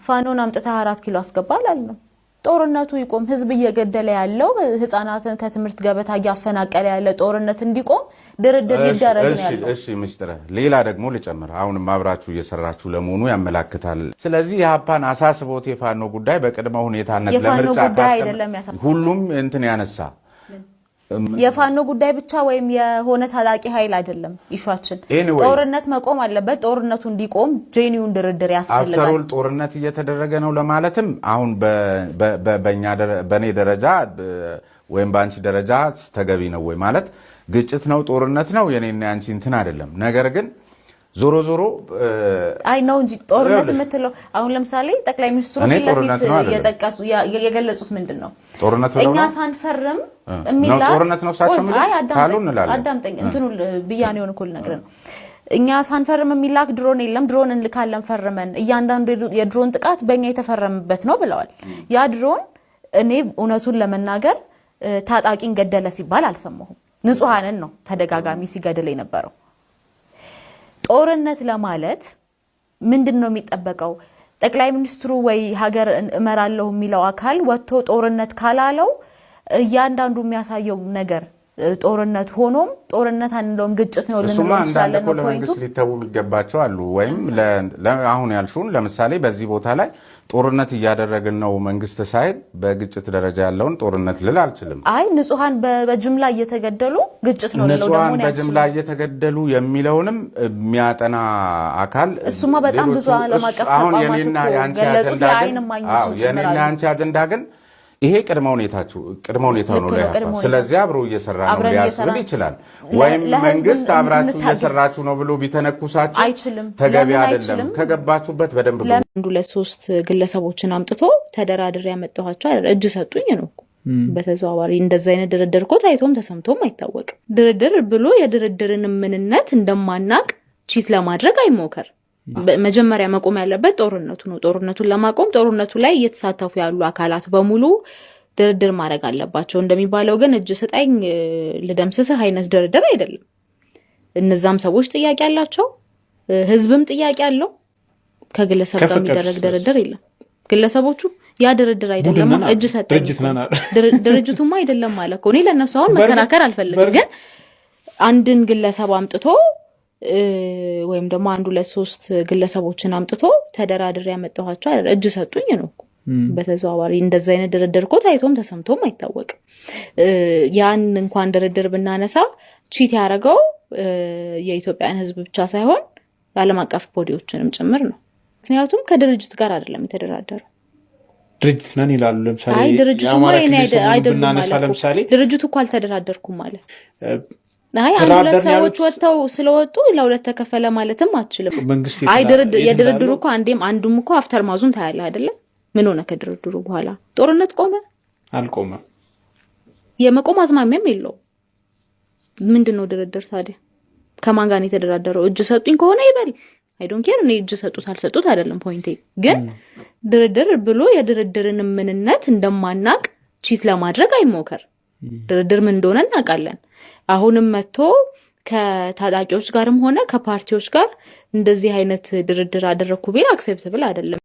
ፋኖን አምጥታ 4 ኪሎ አስገባል አልነው ጦርነቱ ይቆም ህዝብ እየገደለ ያለው ህፃናትን ከትምህርት ገበታ ያፈናቀለ ያለ ጦርነት እንዲቆም ድርድር ይደረግ ነው ያለው እሺ ሚስተር ሌላ ደግሞ ልጨምር አሁን ማብራችሁ እየሰራችሁ ለመሆኑ ያመላክታል ስለዚህ የሃፓን አሳስቦት የፋኖ ጉዳይ በቅድመ ሁኔታነት ለምርጫ ሁሉም እንትን ያነሳ የፋኖ ጉዳይ ብቻ ወይም የሆነ ታላቂ ኃይል አይደለም ኢሹአችን ጦርነት መቆም አለበት ጦርነቱ እንዲቆም ጄኒውን ድርድር ያስፈልጋል አፍተሮል ጦርነት እየተደረገ ነው ለማለትም አሁን በኔ ደረጃ ወይም ባንቺ ደረጃ ተገቢ ነው ወይ ማለት ግጭት ነው ጦርነት ነው የኔና ያንቺ እንትን አይደለም ነገር ግን ዞሮ ዞሮ አይ ነው እንጂ ጦርነት የምትለው አሁን ለምሳሌ ጠቅላይ ሚኒስትሩ ለፊት የጠቀሱ የገለጹት ምንድነው ጦርነት እኛ ሳንፈርም እሚላ ጦርነት ነው ሳቸው ካሉ እንላለን አዳምጠኝ እንትኑ ብያኔውን እኮ ልነግርህ ነው እኛ ሳንፈርም የሚላክ ድሮን የለም ድሮን እንልካለን ፈርመን እያንዳንዱ የድሮን ጥቃት በእኛ የተፈረመበት ነው ብለዋል ያ ድሮን እኔ እውነቱን ለመናገር ታጣቂን ገደለ ሲባል አልሰማሁም ንጹሃንን ነው ተደጋጋሚ ሲገድል የነበረው ጦርነት ለማለት ምንድነው የሚጠበቀው ጠቅላይ ሚኒስትሩ ወይ ሀገር እመራለሁ የሚለው አካል ወጥቶ ጦርነት ካላለው ያንዳንዱ የሚያሳየው ነገር ጦርነት ሆኖም ጦርነት አንደውም ግጭት ነው ልንለው እንችላለን ነው ፖይንቱ ሊተው የሚገባቸው አሉ ወይም አሁን ያልሹን ለምሳሌ በዚህ ቦታ ላይ ጦርነት እያደረግን ነው መንግስት ሳይል በግጭት ደረጃ ያለውን ጦርነት ልል አልችልም አይ ንጹሃን በጅምላ እየተገደሉ ግጭት ነው ልለው ደግሞ ነው በጅምላ እየተገደሉ የሚለውንም የሚያጠና አካል እሱማ በጣም ብዙ ዓለም አቀፍ ተቋማት ገለጹት አይንም ማግኘት የኔና ያንቺ አጀንዳ ግን ይሄ ቅድመ ሁኔታው ነው ለያፋ ስለዚህ አብሮ እየሰራ ነው ሊያስብል ይችላል ወይም መንግስት አብራችሁ እየሰራችሁ ነው ብሎ ቢተነኩሳችሁ ተገቢ አይደለም ከገባችሁበት በደንብ ለአንዱ ለሶስት ግለሰቦችን አምጥቶ ተደራድር ያመጣኋቸው እጅ ሰጡኝ ነው በተዘዋዋሪ እንደዛ አይነት ድርድር እኮ ታይቶም ተሰምቶም አይታወቅም ድርድር ብሎ የድርድርን ምንነት እንደማናቅ ቺት ለማድረግ አይሞከር መጀመሪያ መቆም ያለበት ጦርነቱ ነው ጦርነቱን ለማቆም ጦርነቱ ላይ እየተሳተፉ ያሉ አካላት በሙሉ ድርድር ማድረግ አለባቸው እንደሚባለው ግን እጅ ሰጣኝ ለደምስሰህ አይነት ድርድር አይደለም እነዛም ሰዎች ጥያቄ አላቸው ህዝብም ጥያቄ አለው ከግለሰብ ጋር የሚደረግ ድርድር የለም ግለሰቦቹ ያ ድርድር አይደለም እጅ ሰጣኝ ድርጅቱማ አይደለም ማለት ነው እኔ ለነሱ አሁን መከራከር አልፈልግም ግን አንድን ግለሰብ አምጥቶ ወይም ደግሞ አንዱ ለሶስት ግለሰቦችን አምጥቶ ተደራድር ያመጣኋቸው እጅ ሰጡኝ ነው በተዘዋዋሪ እንደዛ አይነት ድርድር እኮ ታይቶም ተሰምቶም አይታወቅም ያን እንኳን ድርድር ብናነሳ ቺት ያደረገው የኢትዮጵያን ህዝብ ብቻ ሳይሆን ዓለም አቀፍ ቦዲዎችንም ጭምር ነው ምክንያቱም ከድርጅት ጋር አይደለም የተደራደረው ድርጅት ነን ይላሉ ለምሳሌ አይ ድርጅቱ ድርጅቱ እኮ አልተደራደርኩም ማለት አይ አንድ ሰዎች ወጣው ስለወጡ ለሁለት ተከፈለ ማለትም አትችልም አይ የድርድሩ እኮ አንዱም እኮ አፍተር ማዙን ታያለ አይደለ ምን ሆነ ከድርድሩ በኋላ ጦርነት ቆመ አልቆመ የመቆም አዝማሚያም የለው ምንድነው ድርድር ታዲያ ከማን ጋር ነው የተደራደረው እጅ ሰጡኝ ከሆነ ይበል አይ ዶንት ኬር እኔ እጅ ሰጡት አልሰጡት አይደለም ፖይንቴ ግን ድርድር ብሎ የድርድርን ምንነት እንደማናቅ ቺት ለማድረግ አይሞከር ድርድር ምን እንደሆነ እናውቃለን አሁንም መጥቶ ከታጣቂዎች ጋርም ሆነ ከፓርቲዎች ጋር እንደዚህ አይነት ድርድር አደረኩ ቢል አክሴፕተብል አይደለም